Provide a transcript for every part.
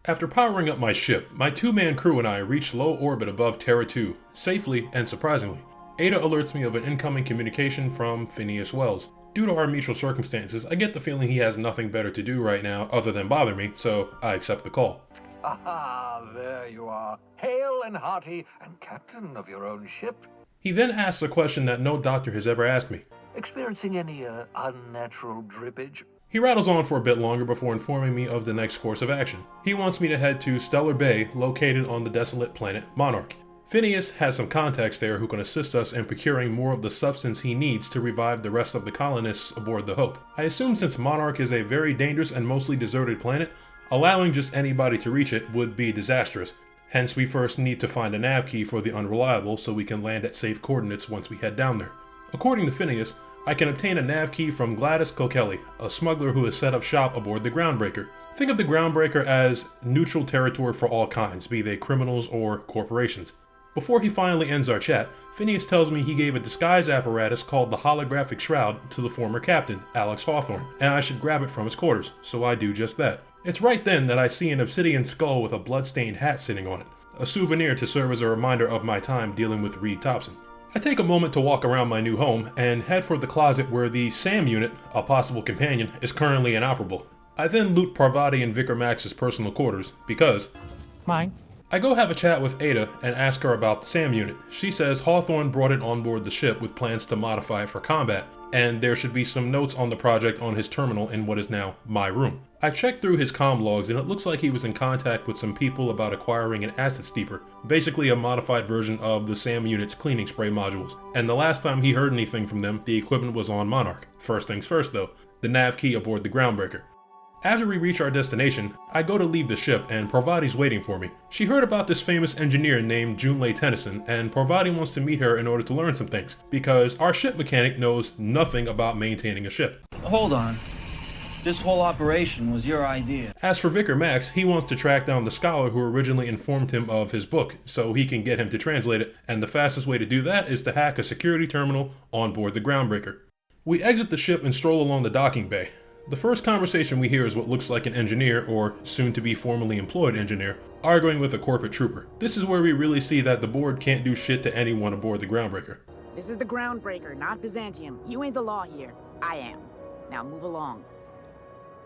After powering up my ship, my two-man crew and I reached low orbit above Terra 2, safely and surprisingly. Ada alerts me of an incoming communication from Phineas Wells. Due to our mutual circumstances, I get the feeling he has nothing better to do right now other than bother me, so I accept the call. Aha, there you are, hale and hearty, and captain of your own ship. He then asks a question that no doctor has ever asked me. Experiencing any, unnatural drippage? He rattles on for a bit longer before informing me of the next course of action. He wants me to head to Stellar Bay, located on the desolate planet Monarch. Phineas has some contacts there who can assist us in procuring more of the substance he needs to revive the rest of the colonists aboard the Hope. I assume since Monarch is a very dangerous and mostly deserted planet, allowing just anybody to reach it would be disastrous. Hence, we first need to find a nav key for the Unreliable so we can land at safe coordinates once we head down there. According to Phineas, I can obtain a nav key from Gladys Kokeli, a smuggler who has set up shop aboard the Groundbreaker. Think of the Groundbreaker as neutral territory for all kinds, be they criminals or corporations. Before he finally ends our chat, Phineas tells me he gave a disguise apparatus called the Holographic Shroud to the former captain, Alex Hawthorne, and I should grab it from his quarters, so I do just that. It's right then that I see an obsidian skull with a blood-stained hat sitting on it, a souvenir to serve as a reminder of my time dealing with Reed Thompson. I take a moment to walk around my new home and head for the closet where the SAM unit, a possible companion, is currently inoperable. I then loot Parvati and Vicar Max's personal quarters because Mine. I go have a chat with Ada and ask her about the SAM unit. She says Hawthorne brought it on board the ship with plans to modify it for combat, and there should be some notes on the project on his terminal in what is now my room. I checked through his comm logs and it looks like he was in contact with some people about acquiring an acid steeper, basically a modified version of the SAM unit's cleaning spray modules. And the last time he heard anything from them, the equipment was on Monarch. First things first though, the nav key aboard the Groundbreaker. After we reach our destination, I go to leave the ship and Parvati's waiting for me. She heard about this famous engineer named Junlei Tennyson, and Parvati wants to meet her in order to learn some things, because our ship mechanic knows nothing about maintaining a ship. Hold on. This whole operation was your idea. As for Vicar Max, he wants to track down the scholar who originally informed him of his book, so he can get him to translate it, and the fastest way to do that is to hack a security terminal on board the Groundbreaker. We exit the ship and stroll along the docking bay. The first conversation we hear is what looks like an engineer, or soon-to-be formally employed engineer, arguing with a corporate trooper. This is where we really see that the board can't do shit to anyone aboard the Groundbreaker. This is the Groundbreaker, not Byzantium. You ain't the law here. I am. Now move along.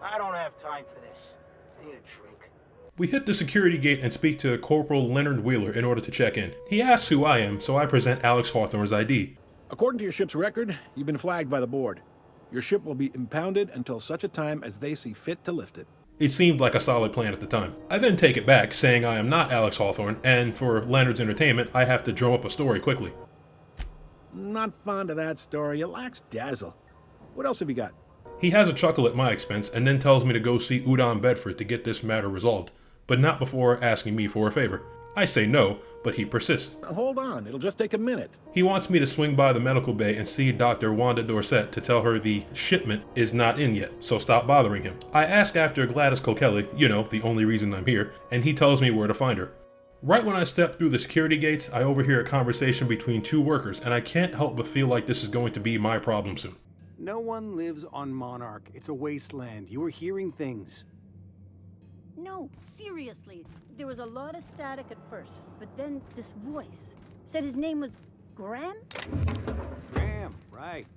I don't have time for this. I need a drink. We hit the security gate and speak to Corporal Leonard Wheeler in order to check in. He asks who I am, so I present Alex Hawthorne's ID. According to your ship's record, you've been flagged by the board. Your ship will be impounded until such a time as they see fit to lift it. It seemed like a solid plan at the time. I then take it back, saying I am not Alex Hawthorne, and for Leonard's entertainment, I have to drum up a story quickly. Not fond of that story. It lacks dazzle. What else have you got? He has a chuckle at my expense, and then tells me to go see Udon Bedford to get this matter resolved, but not before asking me for a favor. I say no, but he persists. Hold on, it'll just take a minute. He wants me to swing by the medical bay and see Dr. Wanda Dorset to tell her the shipment is not in yet, so stop bothering him. I ask after Gladys Kokeli, the only reason I'm here, and he tells me where to find her. Right when I step through the security gates, I overhear a conversation between two workers, and I can't help but feel like this is going to be my problem soon. No one lives on Monarch. It's a wasteland. You are hearing things. No, seriously. There was a lot of static at first, but then this voice said his name was Graham? Graham, right.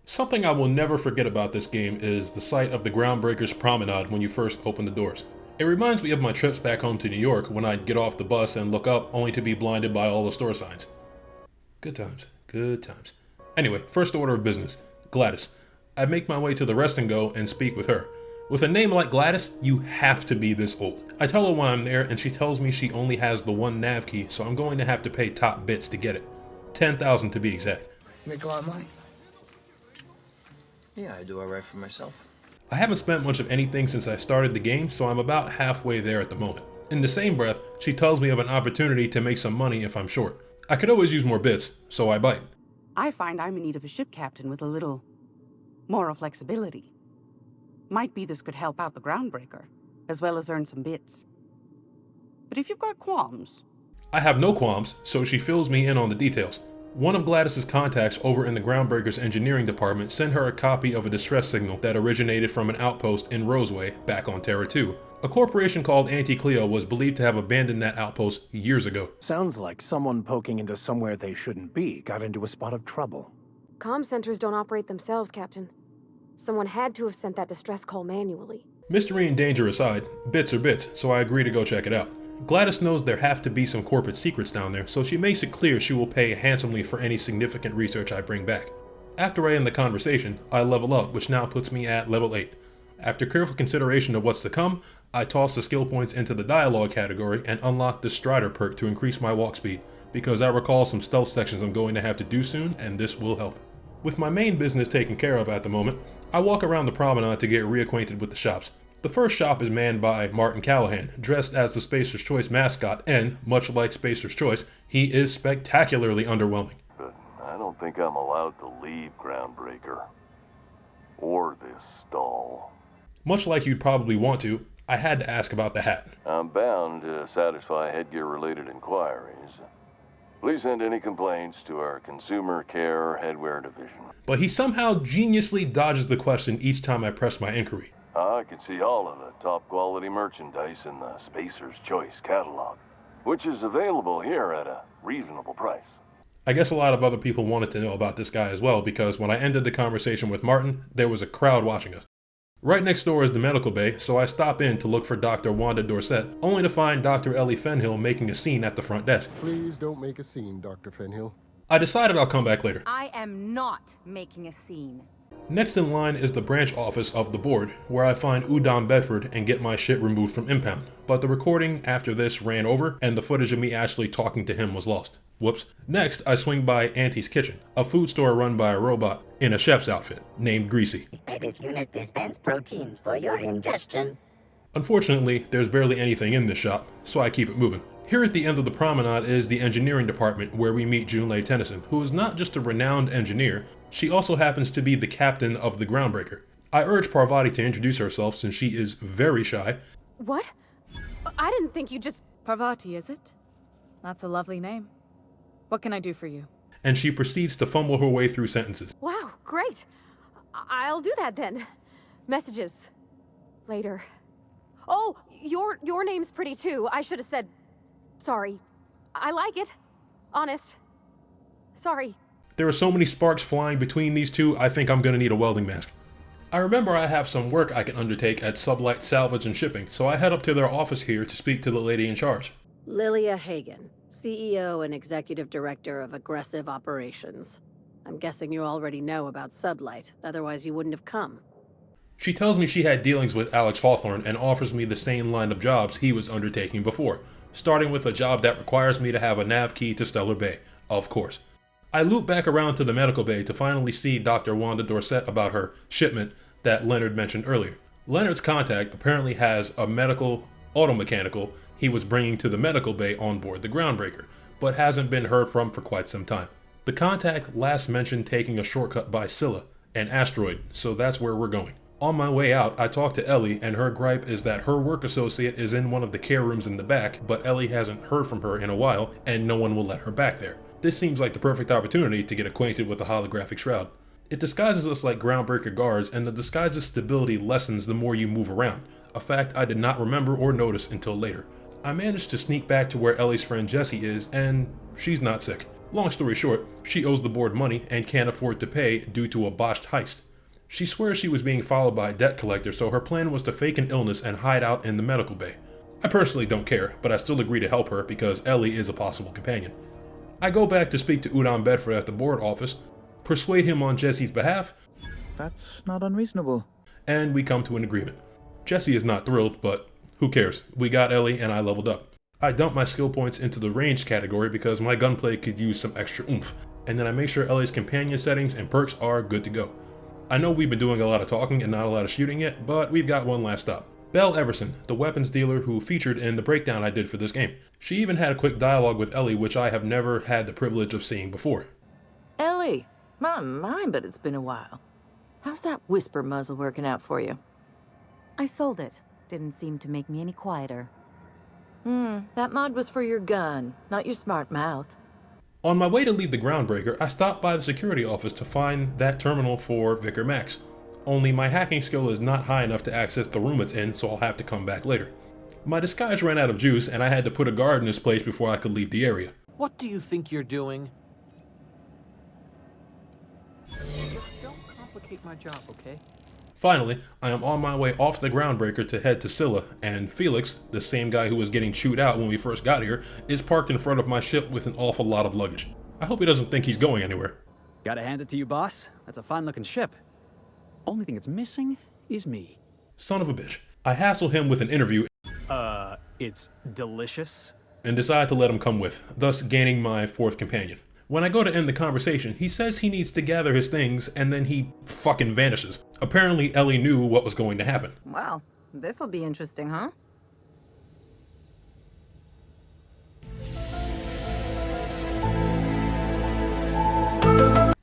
Something I will never forget about this game is the sight of the Groundbreaker's promenade when you first open the doors. It reminds me of my trips back home to New York when I'd get off the bus and look up only to be blinded by all the store signs. Good times, good times. Anyway, first order of business, Gladys. I make my way to the rest and go and speak with her. With a name like Gladys, you have to be this old. I tell her why I'm there and she tells me she only has the one nav key, so I'm going to have to pay top bits to get it. 10,000 to be exact. You make a lot of money? Yeah, I do alright for myself. I haven't spent much of anything since I started the game, so I'm about halfway there at the moment. In the same breath, she tells me of an opportunity to make some money if I'm short. I could always use more bits, so I bite. I find I'm in need of a ship captain with a little moral flexibility. Might be this could help out the Groundbreaker, as well as earn some bits. But if you've got qualms... I have no qualms, so she fills me in on the details. One of Gladys's contacts over in the Groundbreaker's engineering department sent her a copy of a distress signal that originated from an outpost in Roseway back on Terra 2. A corporation called Anti-Cleo was believed to have abandoned that outpost years ago. Sounds like someone poking into somewhere they shouldn't be got into a spot of trouble. Comm centers don't operate themselves, Captain. Someone had to have sent that distress call manually. Mystery and danger aside, bits are bits, so I agree to go check it out. Gladys knows there have to be some corporate secrets down there, so she makes it clear she will pay handsomely for any significant research I bring back. After I end the conversation, I level up, which now puts me at level 8. After careful consideration of what's to come, I toss the skill points into the dialogue category and unlock the Strider perk to increase my walk speed, because I recall some stealth sections I'm going to have to do soon, and this will help. With my main business taken care of at the moment, I walk around the promenade to get reacquainted with the shops. The first shop is manned by Martin Callahan, dressed as the Spacer's Choice mascot, and, much like Spacer's Choice, he is spectacularly underwhelming. But I don't think I'm allowed to leave Groundbreaker. Or this stall. Much like you'd probably want to, I had to ask about the hat. I'm bound to satisfy headgear-related inquiries. Please send any complaints to our Consumer Care Headwear Division. But he somehow geniusly dodges the question each time I press my inquiry. I can see all of the top-quality merchandise in the Spacer's Choice catalog, which is available here at a reasonable price. I guess a lot of other people wanted to know about this guy as well, because when I ended the conversation with Martin, there was a crowd watching us. Right next door is the medical bay, so I stop in to look for Dr. Wanda Dorset, only to find Dr. Ellie Fenhill making a scene at the front desk. Please don't make a scene, Dr. Fenhill. I decided I'll come back later. I am not making a scene. Next in line is the branch office of the board, where I find Udon Bedford and get my shit removed from impound. But the recording after this ran over, and the footage of me actually talking to him was lost. Whoops. Next, I swing by Auntie's Kitchen, a food store run by a robot in a chef's outfit, named Greasy. This unit dispense proteins for your ingestion. Unfortunately, there's barely anything in this shop, so I keep it moving. Here at the end of the promenade is the engineering department, where we meet Junlei Tennyson, who is not just a renowned engineer, she also happens to be the captain of the Groundbreaker. I urge Parvati to introduce herself since she is very shy. What? I didn't think you just... Parvati, is it? That's a lovely name. What can I do for you? And she proceeds to fumble her way through sentences. Wow, great. I'll do that then. Messages. Later. Oh, your name's pretty too. I should have said... Sorry. I like it. Honest. Sorry. There are so many sparks flying between these two, I think I'm gonna need a welding mask. I remember I have some work I can undertake at Sublight Salvage and Shipping, so I head up to their office here to speak to the lady in charge. Lilia Hagen, CEO and Executive Director of Aggressive Operations. I'm guessing you already know about Sublight, otherwise you wouldn't have come. She tells me she had dealings with Alex Hawthorne and offers me the same line of jobs he was undertaking before, starting with a job that requires me to have a nav key to Stellar Bay, of course. I loop back around to the medical bay to finally see Dr. Wanda Dorset about her shipment that Leonard mentioned earlier. Leonard's contact apparently has a medical automechanical he was bringing to the medical bay on board the Groundbreaker, but hasn't been heard from for quite some time. The contact last mentioned taking a shortcut by Scylla, an asteroid, so that's where we're going. On my way out, I talk to Ellie, and her gripe is that her work associate is in one of the care rooms in the back, but Ellie hasn't heard from her in a while, and no one will let her back there. This seems like the perfect opportunity to get acquainted with the holographic shroud. It disguises us like Groundbreaker guards, and the disguise's stability lessens the more you move around, a fact I did not remember or notice until later. I managed to sneak back to where Ellie's friend Jessie is, and she's not sick. Long story short, she owes the board money and can't afford to pay due to a botched heist. She swears she was being followed by a debt collector, so her plan was to fake an illness and hide out in the medical bay. I personally don't care, but I still agree to help her because Ellie is a possible companion. I go back to speak to Udon Bedford at the board office, persuade him on Jessie's behalf. That's not unreasonable. And we come to an agreement. Jessie is not thrilled, but who cares? We got Ellie and I leveled up. I dump my skill points into the range category because my gunplay could use some extra oomph, and then I make sure Ellie's companion settings and perks are good to go. I know we've been doing a lot of talking and not a lot of shooting yet, but we've got one last stop. Belle Everson, the weapons dealer who featured in the breakdown I did for this game. She even had a quick dialogue with Ellie, which I have never had the privilege of seeing before. Ellie, my, but it's been a while. How's that whisper muzzle working out for you? I sold it. Didn't seem to make me any quieter. That mod was for your gun, not your smart mouth. On my way to leave the Groundbreaker, I stopped by the security office to find that terminal for Vicar Max. only my hacking skill is not high enough to access the room it's in, so I'll have to come back later. My disguise ran out of juice, and I had to put a guard in his place before I could leave the area. What do you think you're doing? Don't complicate my job, okay? Finally, I am on my way off the groundbreaker to head to Scylla, and Felix, the same guy who was getting chewed out when we first got here, is parked in front of my ship with an awful lot of luggage. I hope he doesn't think he's going anywhere. Gotta hand it to you, boss. That's a fine-looking ship. Only thing it's missing is me. Son of a bitch. I hassle him with an interview. It's delicious. And decide to let him come with, thus gaining my fourth companion. When I go to end the conversation, he says he needs to gather his things, and then he fucking vanishes. Apparently, Ellie knew what was going to happen. Well, this'll be interesting, huh?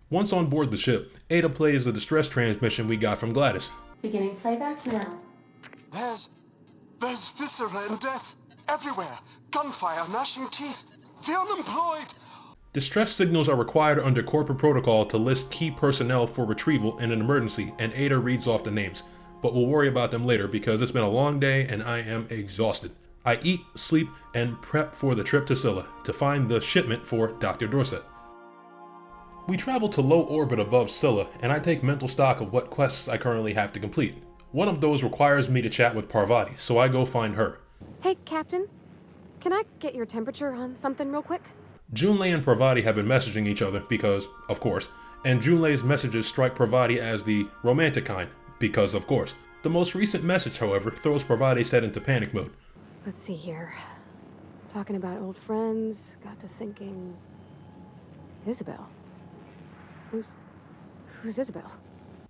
Once on board the ship, Ada plays the distress transmission we got from Gladys. Beginning playback now. There's viscera and death everywhere. Gunfire, gnashing teeth. The unemployed. Distress signals are required under corporate protocol to list key personnel for retrieval in an emergency, and Ada reads off the names. But we'll worry about them later because it's been a long day and I am exhausted. I eat, sleep, and prep for the trip to Scylla to find the shipment for Dr. Dorset. We travel to low orbit above Scylla, and I take mental stock of what quests I currently have to complete. One of those requires me to chat with Parvati, so I go find her. Hey, Captain. Can I get your temperature on something real quick? Junlei and Parvati have been messaging each other because, of course, and Junlei's messages strike Parvati as the romantic kind, because of course. The most recent message, however, throws Parvati's head into panic mode. Let's see here. Talking about old friends, got to thinking... Isabel. Who's Isabel?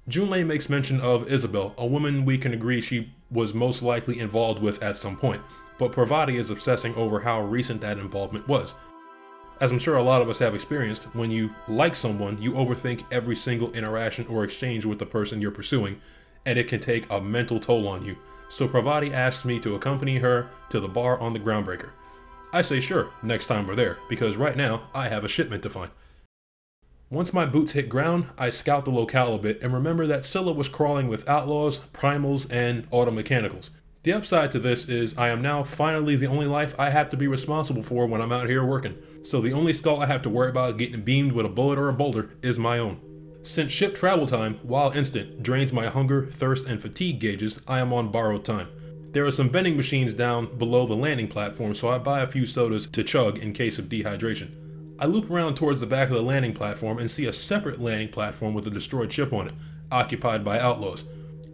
Junlei makes mention of Isabel, a woman we can agree she was most likely involved with at some point, but Parvati is obsessing over how recent that involvement was. As I'm sure a lot of us have experienced, when you like someone, you overthink every single interaction or exchange with the person you're pursuing, and it can take a mental toll on you. So Parvati asks me to accompany her to the bar on the groundbreaker. I say sure, next time we're there, because right now, I have a shipment to find. Once my boots hit ground, I scout the locale a bit and remember that Scylla was crawling with outlaws, primals, and automechanicals. The upside to this is I am now finally the only life I have to be responsible for when I'm out here working, so the only skull I have to worry about getting beamed with a bullet or a boulder is my own. Since ship travel time, while instant, drains my hunger, thirst, and fatigue gauges, I am on borrowed time. There are some vending machines down below the landing platform, so I buy a few sodas to chug in case of dehydration. I loop around towards the back of the landing platform and see a separate landing platform with a destroyed ship on it, occupied by outlaws.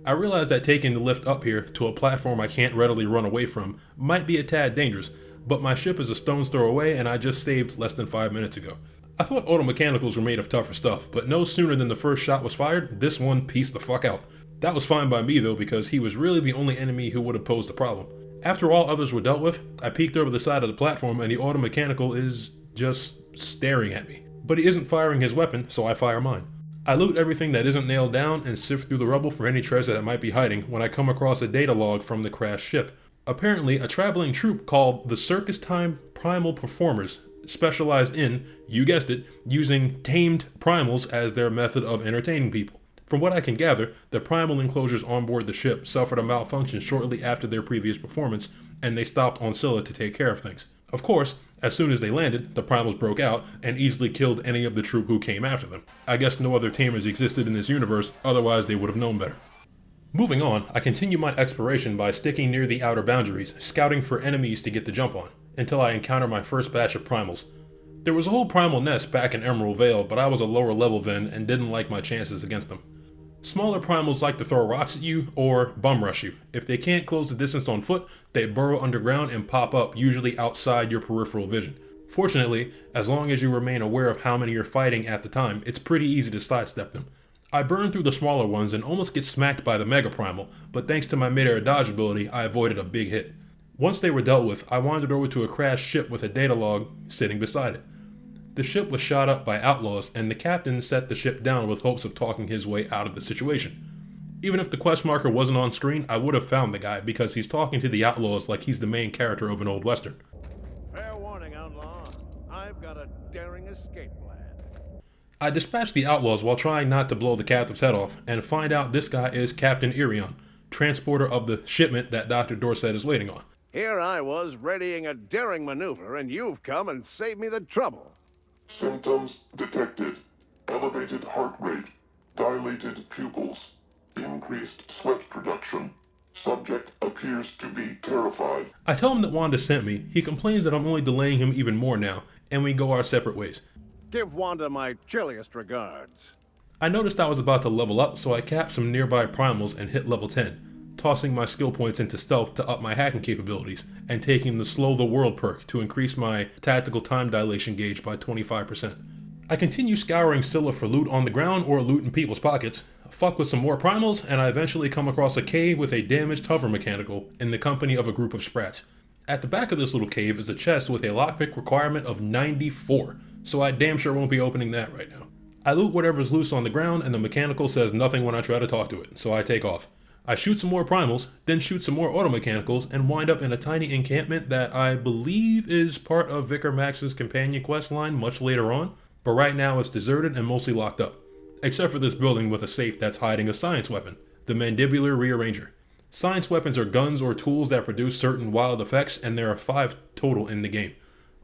I realize that taking the lift up here to a platform I can't readily run away from might be a tad dangerous, but my ship is a stone's throw away and I just saved less than 5 minutes ago. I thought automechanicals were made of tougher stuff, but no sooner than the first shot was fired, this one pieced the fuck out. That was fine by me though, because he was really the only enemy who would have posed a problem. After all others were dealt with, I peeked over the side of the platform and the automechanical is just staring at me. But he isn't firing his weapon, so I fire mine. I loot everything that isn't nailed down and sift through the rubble for any treasure that might be hiding when I come across a data log from the crashed ship. Apparently, a traveling troupe called the Circus Time Primal Performers specialized in, you guessed it, using tamed primals as their method of entertaining people. From what I can gather, the primal enclosures on board the ship suffered a malfunction shortly after their previous performance, and they stopped on Scylla to take care of things. Of course, as soon as they landed, the primals broke out and easily killed any of the troop who came after them. I guess no other tamers existed in this universe, otherwise they would have known better. Moving on, I continue my exploration by sticking near the outer boundaries, scouting for enemies to get the jump on, until I encounter my first batch of primals. There was a whole primal nest back in Emerald Vale, but I was a lower level then and didn't like my chances against them. Smaller primals like to throw rocks at you or bum rush you. If they can't close the distance on foot, they burrow underground and pop up, usually outside your peripheral vision. Fortunately, as long as you remain aware of how many you're fighting at the time, it's pretty easy to sidestep them. I burn through the smaller ones and almost get smacked by the Mega Primal, but thanks to my mid-air dodge ability, I avoided a big hit. Once they were dealt with, I wandered over to a crashed ship with a data log sitting beside it. The ship was shot up by outlaws, and the captain set the ship down with hopes of talking his way out of the situation. Even if the quest marker wasn't on screen, I would have found the guy because he's talking to the outlaws like he's the main character of an old western. Fair warning, outlaw. I've got a daring escape plan. I dispatch the outlaws while trying not to blow the captive's head off, and find out this guy is Captain Irion, transporter of the shipment that Dr. Dorset is waiting on. Here I was readying a daring maneuver, and you've come and saved me the trouble. Symptoms detected. Elevated heart rate, dilated pupils, increased sweat production. Subject appears to be terrified. I tell him that Wanda sent me. He complains that I'm only delaying him even more now, and we go our separate ways. Give Wanda my chilliest regards. I noticed I was about to level up, so I capped some nearby primals and hit level 10, tossing my skill points into stealth to up my hacking capabilities, and taking the Slow the World perk to increase my tactical time dilation gauge by 25%. I continue scouring Scylla for loot on the ground or loot in people's pockets, fuck with some more primals, and I eventually come across a cave with a damaged hover mechanical in the company of a group of sprats. At the back of this little cave is a chest with a lockpick requirement of 94, so I damn sure won't be opening that right now. I loot whatever's loose on the ground, and the mechanical says nothing when I try to talk to it, so I take off. I shoot some more primals, then shoot some more automechanicals, and wind up in a tiny encampment that I believe is part of Vicar Max's companion quest line much later on, but right now it's deserted and mostly locked up, except for this building with a safe that's hiding a science weapon, the Mandibular Rearranger. Science weapons are guns or tools that produce certain wild effects, and there are 5 total in the game.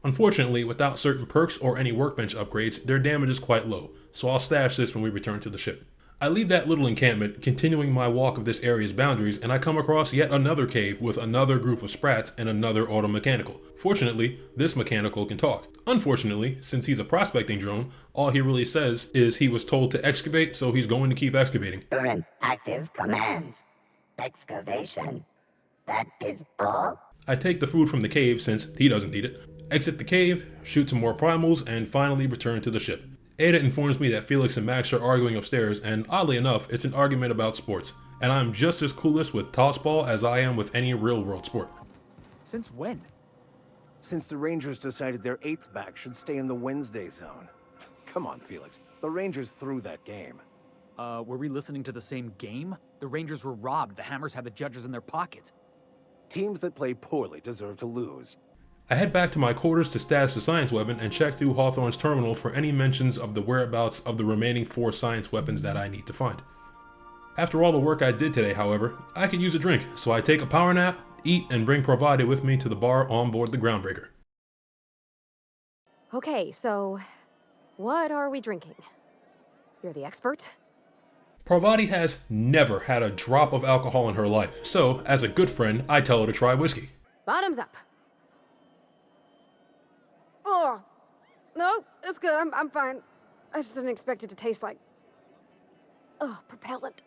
Unfortunately, without certain perks or any workbench upgrades, their damage is quite low, so I'll stash this when we return to the ship. I leave that little encampment, continuing my walk of this area's boundaries, and I come across yet another cave with another group of sprats and another automechanical. Fortunately, this mechanical can talk. Unfortunately, since he's a prospecting drone, all he really says is he was told to excavate, so he's going to keep excavating. Current active commands. Excavation. That is all? I take the food from the cave since he doesn't need it, exit the cave, shoot some more primals, and finally return to the ship. Ada informs me that Felix and Max are arguing upstairs, and oddly enough, it's an argument about sports, and I'm just as clueless with tossball as I am with any real-world sport. Since when? Since the Rangers decided their 8th back should stay in the Wednesday zone. Come on, Felix. The Rangers threw that game. Were we listening to the same game? The Rangers were robbed. The Hammers had the judges in their pockets. Teams that play poorly deserve to lose. I head back to my quarters to stash the science weapon and check through Hawthorne's terminal for any mentions of the whereabouts of the remaining 4 science weapons that I need to find. After all the work I did today, however, I could use a drink, so I take a power nap, eat, and bring Parvati with me to the bar on board the Groundbreaker. Okay, so what are we drinking? You're the expert? Parvati has never had a drop of alcohol in her life, so as a good friend, I tell her to try whiskey. Bottoms up. Oh, no, it's good. I'm fine. I just didn't expect it to taste like... Oh, propellant.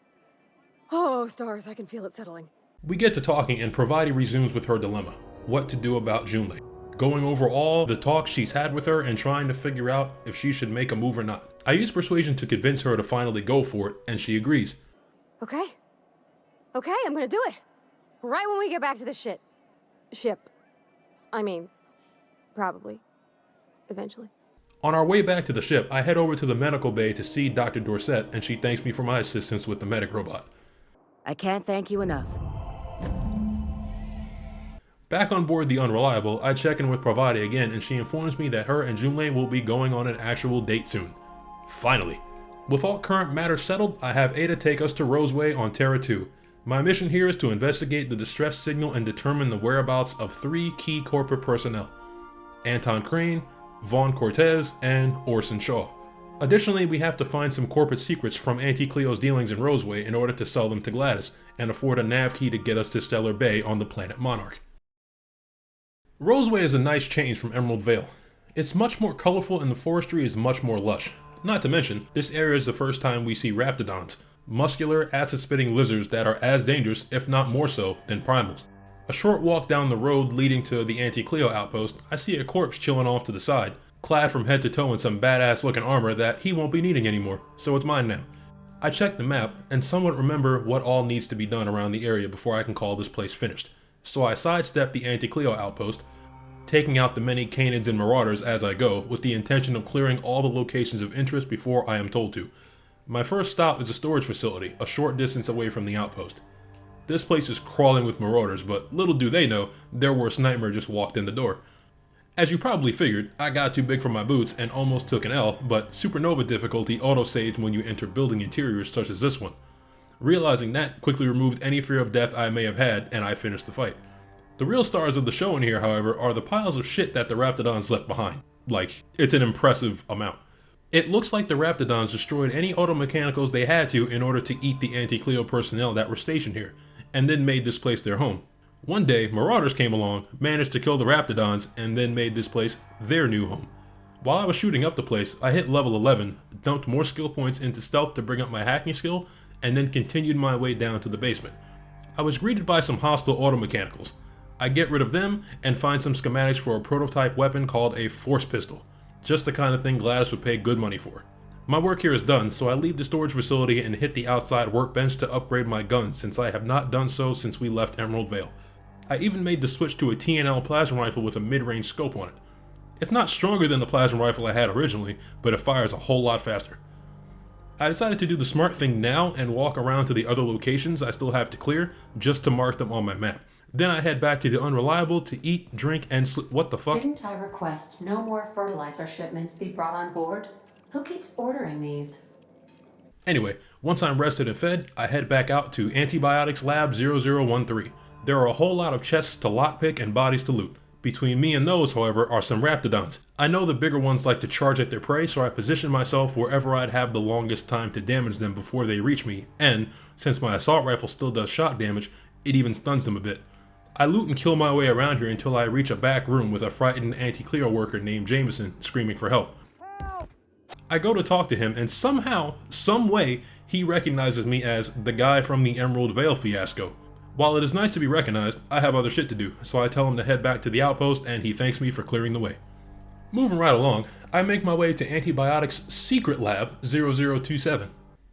Oh, stars, I can feel it settling. We get to talking and Parvati resumes with her dilemma, what to do about Junlei, going over all the talks she's had with her and trying to figure out if she should make a move or not. I use persuasion to convince her to finally go for it, and she agrees. Okay, I'm gonna do it. Right when we get back to the ship. I mean, probably. Eventually. On our way back to the ship, I head over to the medical bay to see Dr. Dorset, and she thanks me for my assistance with the medic robot. I can't thank you enough. Back on board the Unreliable, I check in with Parvati again, and she informs me that her and Junlei will be going on an actual date soon. Finally. With all current matters settled, I have Ada take us to Roseway on Terra 2. My mission here is to investigate the distress signal and determine the whereabouts of 3 key corporate personnel: Anton Crane, Vaughn Cortez, and Orson Shaw. Additionally, we have to find some corporate secrets from Auntie Cleo's dealings in Roseway in order to sell them to Gladys, and afford a nav key to get us to Stellar Bay on the planet Monarch. Roseway is a nice change from Emerald Vale. It's much more colorful and the forestry is much more lush. Not to mention, this area is the first time we see Raptidons, muscular, acid-spitting lizards that are as dangerous, if not more so, than primals. A short walk down the road leading to the Auntie Cleo outpost, I see a corpse chilling off to the side, clad from head to toe in some badass looking armor that he won't be needing anymore, so it's mine now. I check the map and somewhat remember what all needs to be done around the area before I can call this place finished, so I sidestep the Auntie Cleo outpost, taking out the many canids and marauders as I go, with the intention of clearing all the locations of interest before I am told to. My first stop is a storage facility, a short distance away from the outpost. This place is crawling with marauders, but little do they know, their worst nightmare just walked in the door. As you probably figured, I got too big for my boots and almost took an L, but Supernova difficulty autosaves when you enter building interiors such as this one. Realizing that quickly removed any fear of death I may have had, and I finished the fight. The real stars of the show in here, however, are the piles of shit that the Raptidons left behind. Like, it's an impressive amount. It looks like the Raptidons destroyed any automechanicals they had to in order to eat the Anti-Cleo personnel that were stationed here, and then made this place their home. One day, Marauders came along, managed to kill the Raptidons, and then made this place their new home. While I was shooting up the place, I hit level 11, dumped more skill points into stealth to bring up my hacking skill, and then continued my way down to the basement. I was greeted by some hostile automechanicals. I get rid of them and find some schematics for a prototype weapon called a Force Pistol. Just the kind of thing GLaDOS would pay good money for. My work here is done, so I leave the storage facility and hit the outside workbench to upgrade my gun, since I have not done so since we left Emerald Vale. I even made the switch to a TNL plasma rifle with a mid-range scope on it. It's not stronger than the plasma rifle I had originally, but it fires a whole lot faster. I decided to do the smart thing now and walk around to the other locations I still have to clear, just to mark them on my map. Then I head back to the Unreliable to eat, drink, and what the fuck? Didn't I request no more fertilizer shipments be brought on board? Who keeps ordering these? Anyway, once I'm rested and fed, I head back out to Antibiotics Lab 0013. There are a whole lot of chests to lockpick and bodies to loot. Between me and those, however, are some Raptidons. I know the bigger ones like to charge at their prey, so I position myself wherever I'd have the longest time to damage them before they reach me, and, since my assault rifle still does shock damage, it even stuns them a bit. I loot and kill my way around here until I reach a back room with a frightened Anti-Cleo worker named Jameson screaming for help. I go to talk to him, and somehow, some way, he recognizes me as the guy from the Emerald Vale fiasco. While it is nice to be recognized, I have other shit to do, so I tell him to head back to the outpost, and he thanks me for clearing the way. Moving right along, I make my way to Antibiotics Secret Lab 0027.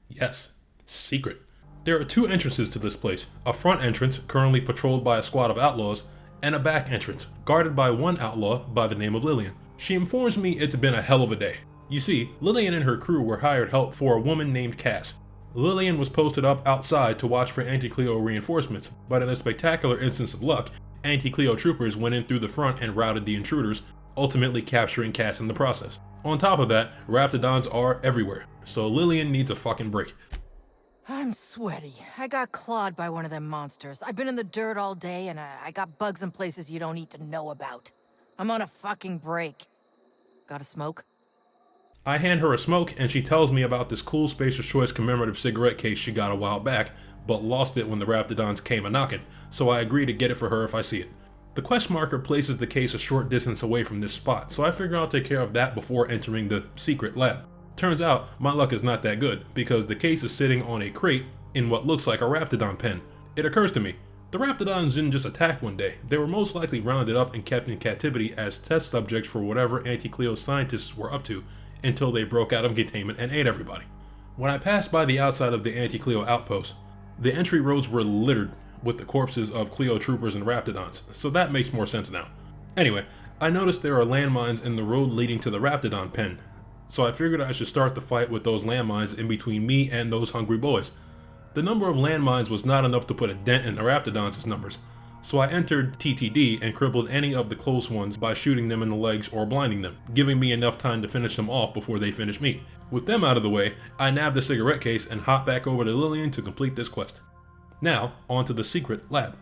Yes, secret. There are two entrances to this place, a front entrance currently patrolled by a squad of outlaws, and a back entrance guarded by one outlaw by the name of Lillian. She informs me it's been a hell of a day. You see, Lillian and her crew were hired help for a woman named Cass. Lillian was posted up outside to watch for Anti-Cleo reinforcements, but in a spectacular instance of luck, Anti-Cleo troopers went in through the front and routed the intruders, ultimately capturing Cass in the process. On top of that, Raptidons are everywhere, so Lillian needs a fucking break. I'm sweaty. I got clawed by one of them monsters. I've been in the dirt all day and I got bugs in places you don't need to know about. I'm on a fucking break. Got a smoke? I hand her a smoke and she tells me about this cool Spacer's Choice commemorative cigarette case she got a while back, but lost it when the Raptidons came a-knockin', so I agree to get it for her if I see it. The quest marker places the case a short distance away from this spot, so I figure I'll take care of that before entering the secret lab. Turns out, my luck is not that good, because the case is sitting on a crate in what looks like a Raptidon pen. It occurs to me, the Raptidons didn't just attack one day, they were most likely rounded up and kept in captivity as test subjects for whatever Anti-Cleo scientists were up to, until they broke out of containment and ate everybody. When I passed by the outside of the Anti-Cleo outpost, the entry roads were littered with the corpses of Cleo troopers and Raptidons, so that makes more sense now. Anyway, I noticed there are landmines in the road leading to the Raptidon pen, so I figured I should start the fight with those landmines in between me and those hungry boys. The number of landmines was not enough to put a dent in the Raptidons' numbers, so I entered TTD and crippled any of the close ones by shooting them in the legs or blinding them, giving me enough time to finish them off before they finish me. With them out of the way, I nabbed the cigarette case and hop back over to Lillian to complete this quest. Now, on to the secret lab.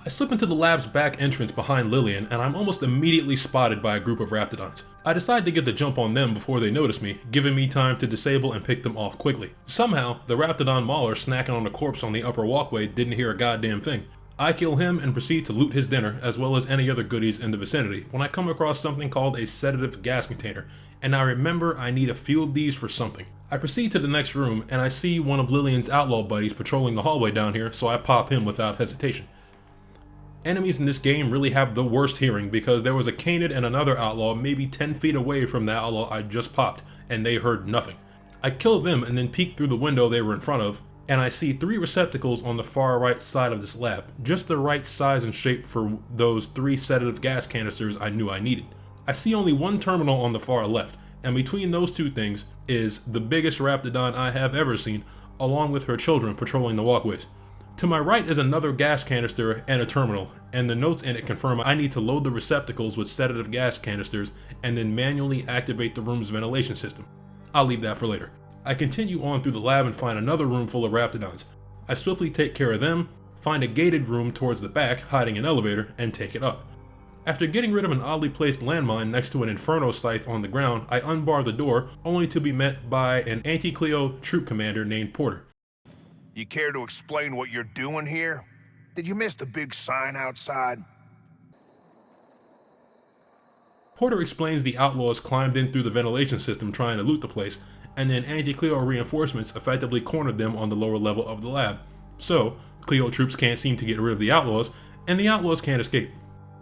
I slip into the lab's back entrance behind Lillian and I'm almost immediately spotted by a group of Raptidons. I decide to get the jump on them before they notice me, giving me time to disable and pick them off quickly. Somehow, the Raptidon mauler snacking on a corpse on the upper walkway didn't hear a goddamn thing. I kill him and proceed to loot his dinner as well as any other goodies in the vicinity when I come across something called a sedative gas container, and I remember I need a few of these for something. I proceed to the next room and I see one of Lillian's outlaw buddies patrolling the hallway down here, so I pop him without hesitation. Enemies in this game really have the worst hearing because there was a Canid and another outlaw maybe 10 feet away from the outlaw I just popped, and they heard nothing. I kill them and then peek through the window they were in front of, and I see 3 receptacles on the far right side of this lab, just the right size and shape for those 3 sedative gas canisters I knew I needed. I see only one terminal on the far left, and between those two things is the biggest Raptidon I have ever seen, along with her children patrolling the walkways. To my right is another gas canister and a terminal, and the notes in it confirm I need to load the receptacles with sedative gas canisters and then manually activate the room's ventilation system. I'll leave that for later. I continue on through the lab and find another room full of Raptidons. I swiftly take care of them, find a gated room towards the back hiding an elevator, and take it up. After getting rid of an oddly placed landmine next to an Inferno scythe on the ground, I unbar the door, only to be met by an Anti-Cleo troop commander named Porter. You care to explain what you're doing here? Did you miss the big sign outside? Porter explains the outlaws climbed in through the ventilation system trying to loot the place, and then Anti-Cleo reinforcements effectively cornered them on the lower level of the lab. So, Cleo troops can't seem to get rid of the outlaws, and the outlaws can't escape.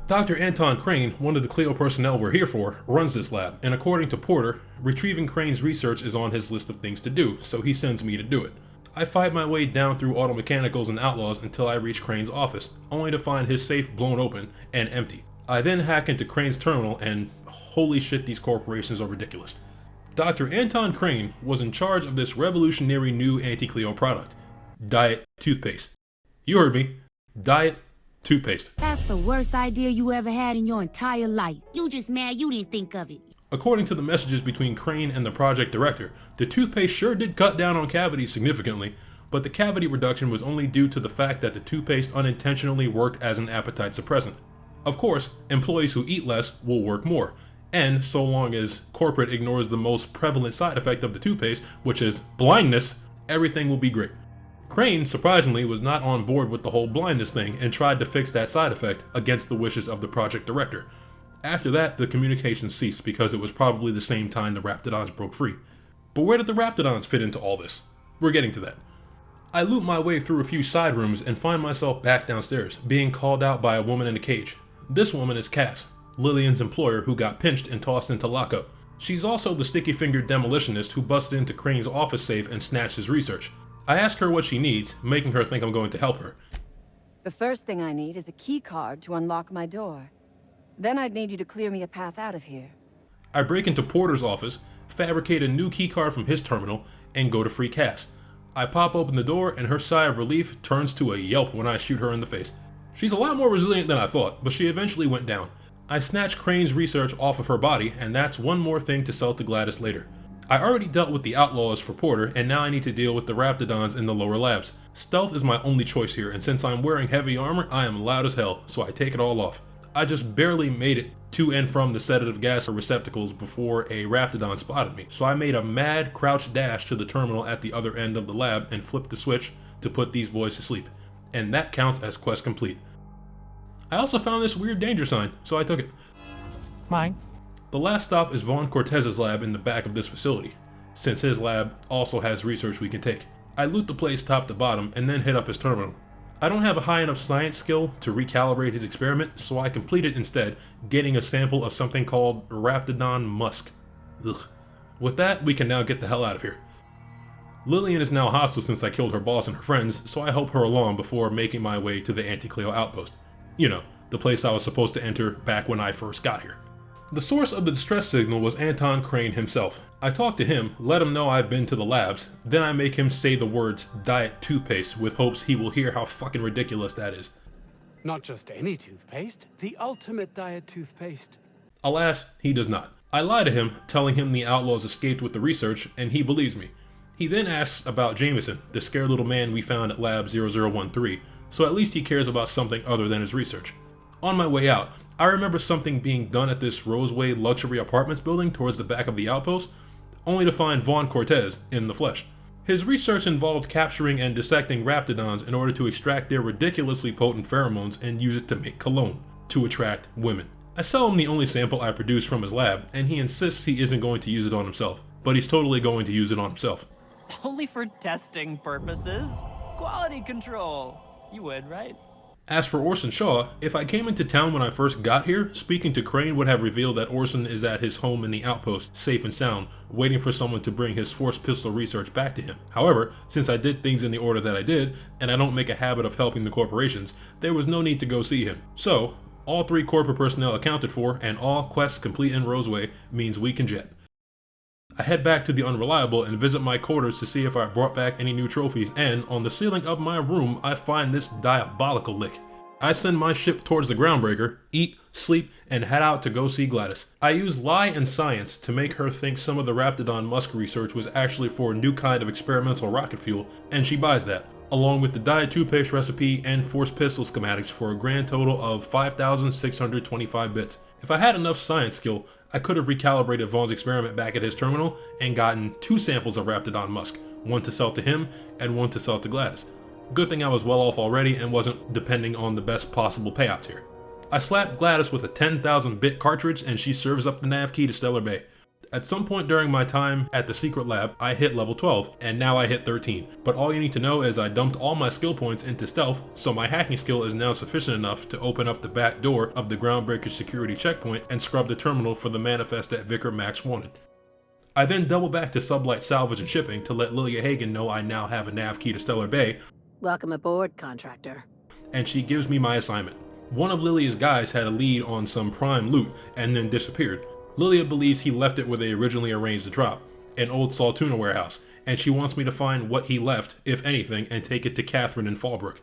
Dr. Anton Crane, one of the Cleo personnel we're here for, runs this lab, and according to Porter, retrieving Crane's research is on his list of things to do, so he sends me to do it. I fight my way down through auto mechanicals and outlaws until I reach Crane's office, only to find his safe blown open and empty. I then hack into Crane's terminal and holy shit, these corporations are ridiculous. Dr. Anton Crane was in charge of this revolutionary new Anti-Cleo product, Diet Toothpaste. You heard me, Diet Toothpaste. That's the worst idea you ever had in your entire life. You just mad you didn't think of it. According to the messages between Crane and the project director, the toothpaste sure did cut down on cavities significantly, but the cavity reduction was only due to the fact that the toothpaste unintentionally worked as an appetite suppressant. Of course, employees who eat less will work more, and so long as corporate ignores the most prevalent side effect of the toothpaste, which is blindness, everything will be great. Crane, surprisingly, was not on board with the whole blindness thing and tried to fix that side effect against the wishes of the project director. After that, the communication ceased because it was probably the same time the Raptidons broke free. But where did the Raptidons fit into all this? We're getting to that. I loot my way through a few side rooms and find myself back downstairs, being called out by a woman in a cage. This woman is Cass, Lillian's employer who got pinched and tossed into lockup. She's also the sticky-fingered demolitionist who busted into Crane's office safe and snatched his research. I ask her what she needs, making her think I'm going to help her. The first thing I need is a key card to unlock my door. Then I'd need you to clear me a path out of here. I break into Porter's office, fabricate a new keycard from his terminal, and go to free Cass. I pop open the door and her sigh of relief turns to a yelp when I shoot her in the face. She's a lot more resilient than I thought, but she eventually went down. I snatch Crane's research off of her body, and that's one more thing to sell to Gladys later. I already dealt with the outlaws for Porter, and now I need to deal with the Raptidons in the lower labs. Stealth is my only choice here, and since I'm wearing heavy armor, I am loud as hell, so I take it all off. I just barely made it to and from the sedative gas receptacles before a Raptidon spotted me, so I made a mad crouch dash to the terminal at the other end of the lab and flipped the switch to put these boys to sleep, and that counts as quest complete. I also found this weird danger sign, so I took it. Mine. The last stop is Vaughn Cortez's lab in the back of this facility, since his lab also has research we can take. I loot the place top to bottom and then hit up his terminal. I don't have a high enough science skill to recalibrate his experiment, so I complete it instead, getting a sample of something called Raptidon musk. Ugh. With that, we can now get the hell out of here. Lillian is now hostile since I killed her boss and her friends, so I help her along before making my way to the Anti-Cleo outpost. You know, the place I was supposed to enter back when I first got here. The source of the distress signal was Anton Crane himself. I talk to him, let him know I've been to the labs, then I make him say the words Diet Toothpaste with hopes he will hear how fucking ridiculous that is. Not just any toothpaste, the ultimate diet toothpaste. Alas, he does not. I lie to him, telling him the outlaws escaped with the research, and he believes me. He then asks about Jameson, the scared little man we found at Lab 0013, so at least he cares about something other than his research. On my way out, I remember something being done at this Roseway luxury apartments building towards the back of the outpost, only to find Vaughn Cortez in the flesh. His research involved capturing and dissecting Raptidons in order to extract their ridiculously potent pheromones and use it to make cologne, to attract women. I sell him the only sample I produced from his lab, and he insists he isn't going to use it on himself, but he's totally going to use it on himself. Only for testing purposes. Quality control. You would, right? As for Orson Shaw, if I came into town when I first got here, speaking to Crane would have revealed that Orson is at his home in the outpost, safe and sound, waiting for someone to bring his force pistol research back to him. However, since I did things in the order that I did, and I don't make a habit of helping the corporations, there was no need to go see him. So, all 3 corporate personnel accounted for, and all quests complete in Roseway means we can jet. I head back to the Unreliable and visit my quarters to see if I brought back any new trophies, and on the ceiling of my room I find this diabolical lick. I send my ship towards the Groundbreaker, eat, sleep, and head out to go see Gladys. I use lie and science to make her think some of the Raptidon Musk research was actually for a new kind of experimental rocket fuel, and she buys that, along with the Diet toothpaste recipe and Force pistol schematics for a grand total of 5,625 bits. If I had enough science skill, I could have recalibrated Vaughn's experiment back at his terminal and gotten 2 samples of Raptidon Musk, one to sell to him and one to sell to Gladys. Good thing I was well off already and wasn't depending on the best possible payouts here. I slapped Gladys with a 10,000 bit cartridge and she serves up the nav key to Stellar Bay. At some point during my time at the secret lab, I hit level 12, and now I hit 13. But all you need to know is I dumped all my skill points into stealth, so my hacking skill is now sufficient enough to open up the back door of the Groundbreaker security checkpoint and scrub the terminal for the manifest that Vicar Max wanted. I then double back to Sublight Salvage and Shipping to let Lilia Hagen know I now have a nav key to Stellar Bay. Welcome aboard, contractor. And she gives me my assignment. One of Lilia's guys had a lead on some prime loot and then disappeared. Lilia believes he left it where they originally arranged the drop, an old Saltuna warehouse, and she wants me to find what he left, if anything, and take it to Catherine in Fallbrook.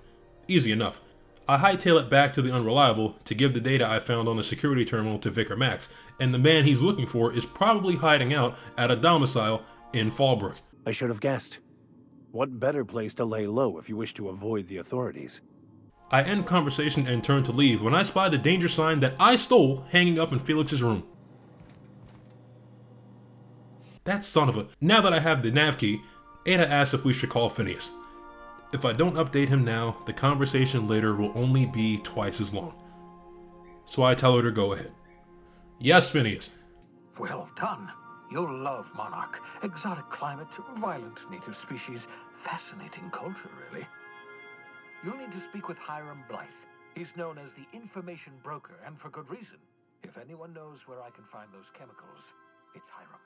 Easy enough. I hightail it back to the Unreliable to give the data I found on the security terminal to Vicar Max, and the man he's looking for is probably hiding out at a domicile in Fallbrook. I should have guessed. What better place to lay low if you wish to avoid the authorities? I end conversation and turn to leave when I spy the danger sign that I stole hanging up in Felix's room. That son of a... Now that I have the nav key, Ada asks if we should call Phineas. If I don't update him now, the conversation later will only be twice as long. So I tell her to go ahead. Yes, Phineas. Well done. You'll love Monarch. Exotic climate, violent native species, fascinating culture, really. You'll need to speak with Hiram Blythe. He's known as the information broker, and for good reason. If anyone knows where I can find those chemicals, it's Hiram.